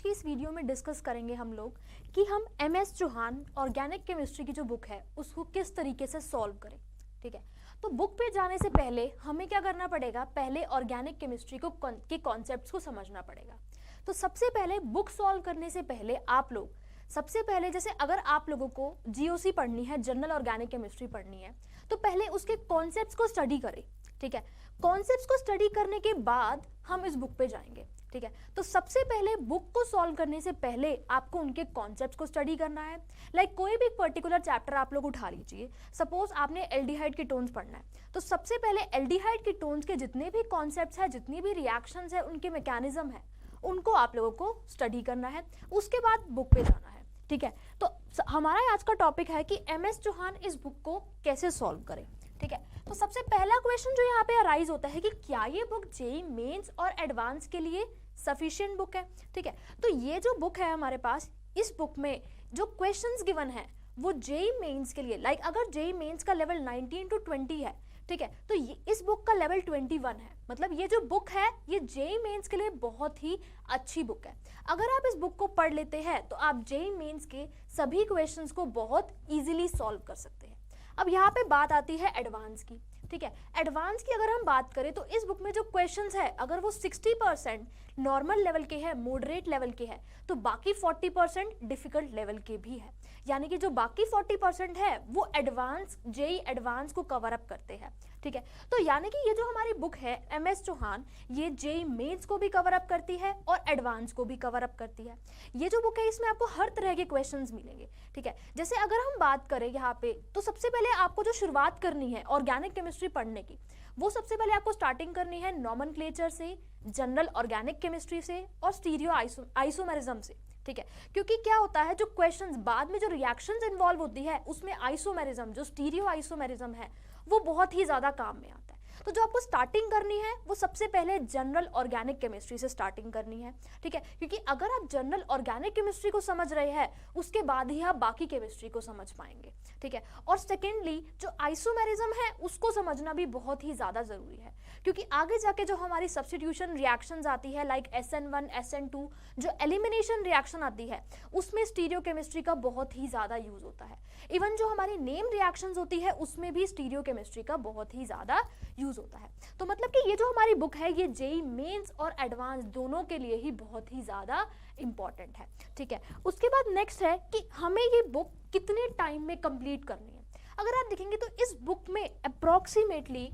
की इस वीडियो में डिस्कस करेंगे हम लोग कि हम MS चौहान ऑर्गेनिक केमिस्ट्री की जो बुक है उसको किस तरीके से सॉल्व करें। ठीक है, तो बुक पे जाने से पहले हमें क्या करना पड़ेगा, पहले ऑर्गेनिक केमिस्ट्री को के कॉन्सेप्ट्स को समझना पड़ेगा। तो सबसे पहले बुक सॉल्व करने से पहले आप लोग सबसे पहले, जैसे अगर आप लोगों को GOC पढ़नी है, जनरल ऑर्गेनिक केमिस्ट्री पढ़नी है, तो पहले उसके कॉन्सेप्ट्स को स्टडी करें। ठीक है, कॉन्सेप्ट्स को स्टडी करने के बाद हम इस बुक पे जाएंगे। ठीक है, तो सबसे पहले बुक को सॉल्व करने से पहले आपको उनके कॉन्सेप्ट्स को स्टडी करना है। कोई भी पर्टिकुलर चैप्टर आप लोग उठा लीजिए, सपोज आपने एल्डिहाइड कीटोन्स पढ़ना है, तो सबसे पहले एल्डिहाइड कीटोन्स के जितने भी कॉन्सेप्ट्स हैं, जितनी भी रिएक्शंस है, उनके मैकेनिज्म है, उनको आप लोगों को स्टडी करना है, उसके बाद बुक पे जाना है। ठीक है, तो हमारा आज का टॉपिक है कि MS चौहान इस बुक को कैसे सॉल्व करें। ठीक है, तो सबसे पहला क्वेश्चन जो यहाँ पे अराइज होता है कि क्या ये बुक JEE मेंस और एडवांस के लिए सफिशिएंट बुक है। ठीक है, तो ये जो बुक है हमारे पास, इस बुक में जो क्वेश्चंस गिवन है वो JEE मेंस के लिए, अगर JEE मेंस का लेवल 19 to 20 है, ठीक है, तो इस बुक का लेवल 21 है। मतलब ये जो बुक है ये JEE मेंस के लिए बहुत ही अच्छी बुक है। अगर आप इस बुक को पढ़ लेते हैं तो आप JEE मेंस के सभी क्वेश्चंस को बहुत इजीली सॉल्व कर सकते हैं। अब यहाँ पे बात आती है एडवांस की। ठीक है, एडवांस की अगर हम बात करें तो इस बुक में जो क्वेश्चंस है, अगर वो 60% नॉर्मल लेवल के हैं, मॉडरेट लेवल के हैं, तो बाकी 40% डिफिकल्ट लेवल के भी है। यानी कि जो बाकी 40% है वो एडवांस, JEE एडवांस को कवर अप करते हैं। ठीक है, तो यानी कि ये जो हमारी बुक है MS चौहान, ये JEE मेंस को भी कवर अप करती है और एडवांस को भी कवर अप करती है। ये जो बुक है इसमें आपको हर तरह के क्वेश्चंस मिलेंगे। ठीक है, जैसे अगर हम बात करें यहाँ पे, तो सबसे पहले आपको जो शुरुआत करनी है ऑर्गेनिक केमिस्ट्री पढ़ने की, वो सबसे पहले आपको स्टार्टिंग करनी है नॉमेनक्लेचर से, जनरल ऑर्गेनिक केमिस्ट्री से और स्टीरियो आइसोमेरिज्म से। ठीक है, क्योंकि क्या होता है, जो क्वेश्चंस बाद में जो रिएक्शंस इन्वॉल्व होती है उसमें आइसोमेरिज्म, जो स्टीरियो आइसोमेरिज्म है, वो बहुत ही ज्यादा काम में आता है। तो जो आपको स्टार्टिंग करनी है वो सबसे पहले जनरल ऑर्गेनिक केमिस्ट्री से स्टार्टिंग करनी है। ठीक है, क्योंकि अगर आप जनरल ऑर्गेनिक केमिस्ट्री को समझ रहे हैं उसके बाद ही आप बाकी केमिस्ट्री को समझ पाएंगे। ठीक है, और सेकेंडली जो आइसोमेरिज्म है उसको समझना भी बहुत ही ज्यादा जरूरी है, क्योंकि आगे जाके जो हमारी सब्स्टिट्यूशन रिएक्शंस आती है, SN1 SN2, जो एलिमिनेशन रिएक्शन आती है, उसमें स्टीरियो केमिस्ट्री का बहुत ही ज्यादा यूज होता है। इवन जो हमारी नेम रिएक्शंस होती है उसमें भी स्टीरियो केमिस्ट्री का बहुत ही ज्यादा यूज होता है। तो मतलब कि ये जो हमारी बुक है ये JEE मेंस और एडवांस दोनों के लिए ही बहुत ही ज्यादा इंपॉर्टेंट है। ठीक है, उसके बाद नेक्स्ट है कि हमें ये बुक कितने टाइम में कंप्लीट करनी है। अगर आप देखेंगे तो इस बुक में अप्रोक्सीमेटली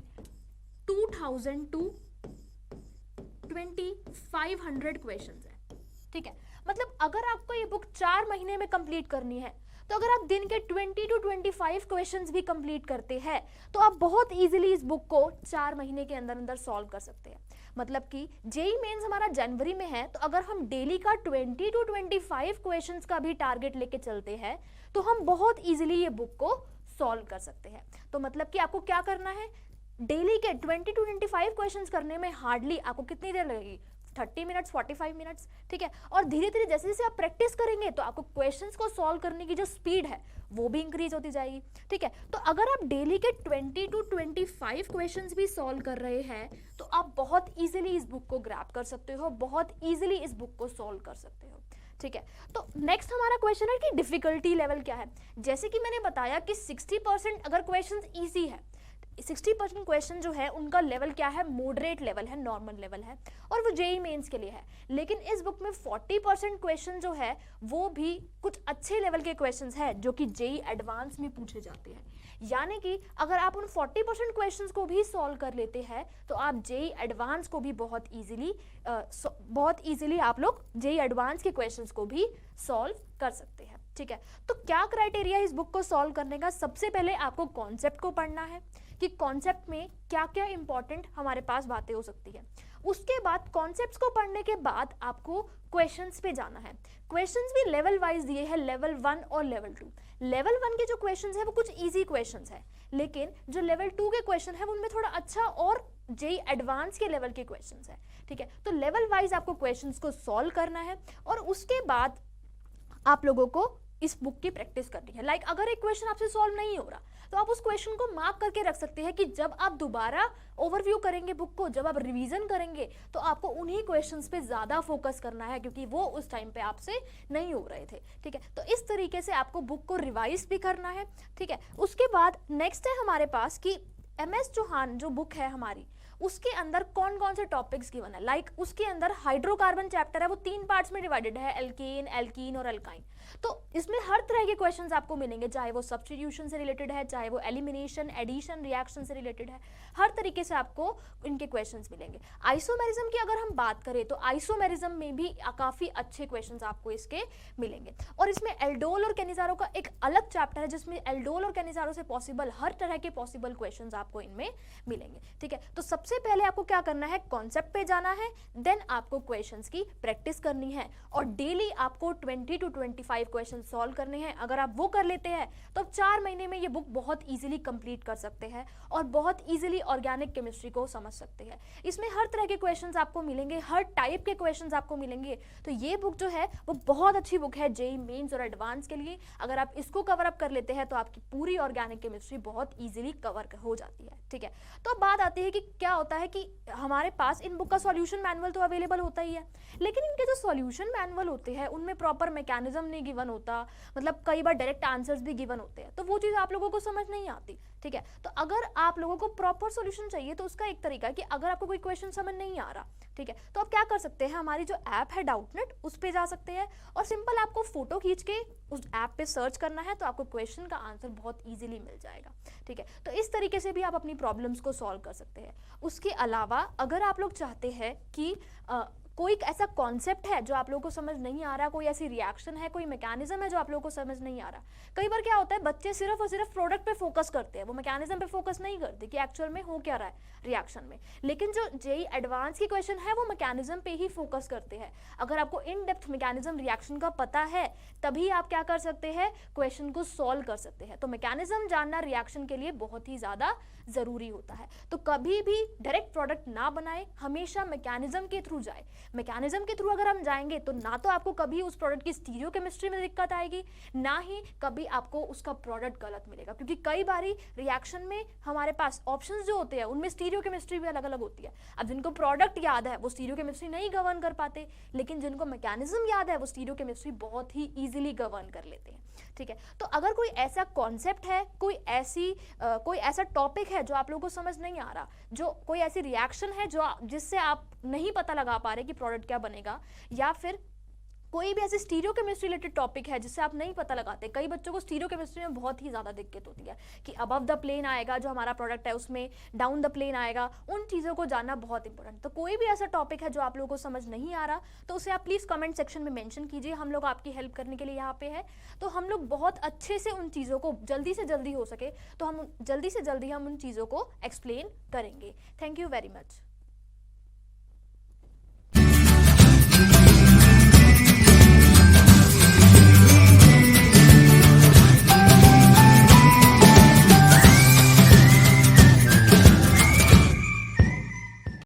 2000 to 2500 क्वेश्चंस है। ठीक है, मतलब अगर आपको ये बुक 4 महीने में कंप्लीट करनी है, तो अगर आप दिन के 20 to 25 क्वेश्चंस भी कंप्लीट करते हैं तो आप बहुत इजीली इस बुक को 4 महीने के अंदर अंदर सॉल्व कर सकते हैं। मतलब कि JEE मेंस हमारा जनवरी में है, तो अगर हम डेली का 20 to 25 क्वेश्चंस का भी टारगेट लेके चलते हैं तो हम बहुत इजीली ये बुक को सॉल्व कर सकते हैं। तो मतलब कि आपको क्या करना है, डेली के 20 to 25 क्वेश्चंस करने में हार्डली आपको कितनी देर लगेगी, 30 मिनट्स, 45 मिनट्स। ठीक है, और धीरे धीरे जैसे जैसे आप प्रैक्टिस करेंगे तो आपको क्वेश्चंस को सॉल्व करने की जो स्पीड है वो भी इंक्रीज होती जाएगी। ठीक है, तो अगर आप डेली के 20 to 25 क्वेश्चंस भी सॉल्व कर रहे हैं तो आप बहुत इजीली इस बुक को ग्रैब कर सकते हो, बहुत इजीली इस बुक को सॉल्व कर सकते हो। ठीक है, तो नेक्स्ट हमारा क्वेश्चन है कि डिफिकल्टी लेवल क्या है। जैसे कि मैंने बताया कि 60% अगर क्वेश्चन ईजी है, 60% क्वेश्चन जो है उनका लेवल क्या है, मॉडरेट लेवल है, नॉर्मल लेवल है, और वो JEE मेंस के लिए है। लेकिन इस बुक में 40% क्वेश्चन जो है वो भी कुछ अच्छे लेवल के क्वेश्चंस है जो कि JEE एडवांस में पूछे जाते हैं। यानी कि अगर आप उन 40% क्वेश्चंस को भी सॉल्व कर लेते हैं तो आप JEE एडवांस को भी बहुत इजीली आप लोग JEE एडवांस के क्वेश्चंस को भी सॉल्व कर सकते हैं। ठीक है, तो क्या क्राइटेरिया इस बुक को सॉल्व करने का, सबसे पहले आपको कॉन्सेप्ट को पढ़ना है कि कॉन्सेप्ट में क्या क्या इंपॉर्टेंट हमारे पास बातें हो सकती है। उसके बाद कॉन्सेप्ट्स को पढ़ने के बाद आपको क्वेश्चंस पे जाना है। क्वेश्चंस भी लेवल वाइज दिए हैं, लेवल 1 और लेवल 2। लेवल 1 के जो क्वेश्चंस है वो कुछ इजी क्वेश्चंस है, लेकिन जो लेवल 2 के क्वेश्चन है उनमें थोड़ा अच्छा और JEE एडवांस के लेवल के क्वेश्चंस है। ठीक है, तो लेवल वाइज आपको क्वेश्चंस को सॉल्व करना है और उसके बाद आप लोगों को इस बुक की प्रैक्टिस करनी है। लाइक अगर एक क्वेश्चन आपसे सॉल्व नहीं हो रहा तो आप उस क्वेश्चन को मार्क करके रख सकते हैं कि जब आप दोबारा ओवरव्यू करेंगे बुक को, जब आप रिवीजन करेंगे तो आपको उन्हीं क्वेश्चंस पे ज़्यादा फोकस करना है क्योंकि वो उस टाइम पे आपसे नहीं हो रहे थे। ठीक है, तो इस तरीके से आपको बुक को रिवाइज भी करना है। ठीक है, उसके बाद नेक्स्ट है हमारे पास कि MS चौहान जो बुक है हमारी, उसके अंदर कौन कौन से टॉपिक्स गिवन है। लाइक उसके अंदर हाइड्रोकार्बन चैप्टर है, वो 3 पार्ट्स में डिवाइडेड है, एल्केन, एल्कीन और एल्काइन। तो इसमें हर तरह के क्वेश्चंस आपको मिलेंगे, चाहे वो सब्स्टिट्यूशन से रिलेटेड है, चाहे वो एलिमिनेशन, एडिशन, रिएक्शन से रिलेटेड है, हर तरीके से आपको इनके क्वेश्चंस मिलेंगे। आइसोमेरिज्म की अगर हम बात करें तो आइसोमेरिज्म में भी काफ़ी अच्छे क्वेश्चंस आपको इसके मिलेंगे। और इसमें एल्डोल और कैनिजारो का एक अलग चैप्टर है जिसमें एल्डोल और कैनिजारो से पॉसिबल हर तरह के पॉसिबल क्वेश्चंस आपको इनमें मिलेंगे। ठीक है, तो सबसे पहले आपको क्या करना है, कॉन्सेप्ट पे जाना है, देन आपको क्वेश्चंस की प्रैक्टिस करनी है और डेली आपको 20 to 25 क्वेश्चन सॉल्व करने हैं। अगर आप वो कर लेते हैं तो आप 4 महीने में ये बुक बहुत इजीली कंप्लीट कर सकते हैं और बहुत इजीली ऑर्गेनिक केमिस्ट्री को समझ सकते हैं। इसमें हर तरह के क्वेश्चंस आपको मिलेंगे, हर टाइप के क्वेश्चंस आपको मिलेंगे। तो ये बुक जो है वो बहुत अच्छी बुक है जेईई मेंस और एडवांस के लिए। अगर आप इसको कवर अप कर लेते हैं तो आपकी पूरी ऑर्गेनिक केमिस्ट्री बहुत ईजिली कवर हो जाती है। ठीक है, तो अब बात आती है कि क्या होता है कि हमारे पास इन बुक का सॉल्यूशन मैनुअल तो अवेलेबल होता ही है, लेकिन इनके जो सॉल्यूशन मैनुअल होते हैं उनमें प्रॉपर मैकेनिज्म नहीं गिवन होता, मतलब कई बार डायरेक्ट आंसर्स भी गिवन होते हैं, तो वो चीज़ आप लोगों को समझ नहीं आती। ठीक है, तो अगर आप लोगों को प्रॉपर सॉल्यूशन चाहिए तो उसका एक तरीका है कि अगर आपको कोई क्वेश्चन समझ नहीं आ रहा, ठीक है, तो आप क्या कर सकते हैं, हमारी जो ऐप है डाउटनेट उस पर जा सकते हैं और सिंपल आपको फोटो खींच के उस ऐप पे सर्च करना है तो आपको क्वेश्चन का आंसर बहुत ईजिली मिल जाएगा। ठीक है, तो इस तरीके से भी आप अपनी प्रॉब्लम्स को सॉल्व कर सकते हैं। उसके अलावा अगर आप लोग चाहते हैं कि कोई ऐसा कॉन्सेप्ट है जो आप लोगों को समझ नहीं आ रहा, कोई ऐसी रिएक्शन है, कोई मैकेनिज्म है जो आप लोगों को समझ नहीं आ रहा। कई बार क्या होता है, बच्चे सिर्फ और सिर्फ प्रोडक्ट पे फोकस करते हैं, वो मैकेनिज्म पे फोकस नहीं करते कि एक्चुअल में हो क्या रहा है रिएक्शन में। लेकिन जो जेईई एडवांस की क्वेश्चन है वो मैकेनिज्म पे ही फोकस करते हैं। अगर आपको इन डेप्थ मैकेनिज्म रिएक्शन का पता है तभी आप क्या कर सकते हैं, क्वेश्चन को सॉल्व कर सकते हैं। तो मैकेनिज्म जानना रिएक्शन के लिए बहुत ही ज़्यादा ज़रूरी होता है। तो कभी भी डायरेक्ट प्रोडक्ट ना बनाए, हमेशा मैकेनिज्म के थ्रू जाए। मैकेनिज्म के थ्रू अगर हम जाएंगे तो ना तो आपको कभी उस प्रोडक्ट की स्टीरियोकेमिस्ट्री में दिक्कत आएगी, ना ही कभी आपको उसका प्रोडक्ट गलत मिलेगा, क्योंकि कई बारी रिएक्शन में हमारे पास ऑप्शंस जो होते हैं उनमें स्टीरियोकेमिस्ट्री भी अलग अलग होती है। अब जिनको प्रोडक्ट याद है वो स्टीरियोकेमिस्ट्री नहीं गवर्न कर पाते, लेकिन जिनको मैकेनिज्म याद है वो स्टीरियोकेमिस्ट्री बहुत ही ईजिली गवर्न कर लेते हैं। ठीक है, तो अगर कोई ऐसा कॉन्सेप्ट है, कोई ऐसा टॉपिक है जो आप लोगों को समझ नहीं आ रहा, जो कोई ऐसी रिएक्शन है जिससे आप नहीं पता लगा पा रहे कि प्रोडक्ट क्या बनेगा, या फिर कोई भी ऐसे स्टीरियोकेमिस्ट्री रिलेटेड टॉपिक है जिससे आप नहीं पता लगाते। कई बच्चों को स्टीरियोकेमिस्ट्री में बहुत ही ज़्यादा दिक्कत होती है कि अबव द प्लेन आएगा जो हमारा प्रोडक्ट है उसमें, डाउन द प्लेन आएगा, उन चीज़ों को जानना बहुत इंपॉर्टेंट। तो कोई भी ऐसा टॉपिक है जो आप लोगों को समझ नहीं आ रहा तो उसे आप प्लीज़ कमेंट सेक्शन में मेंशन कीजिए, हम लोग आपकी हेल्प करने के लिए यहाँ पे है। तो हम लोग बहुत अच्छे से उन चीज़ों को जल्दी से जल्दी हो सके तो हम जल्दी से जल्दी हम उन चीज़ों को एक्सप्लेन करेंगे। Thank you very much.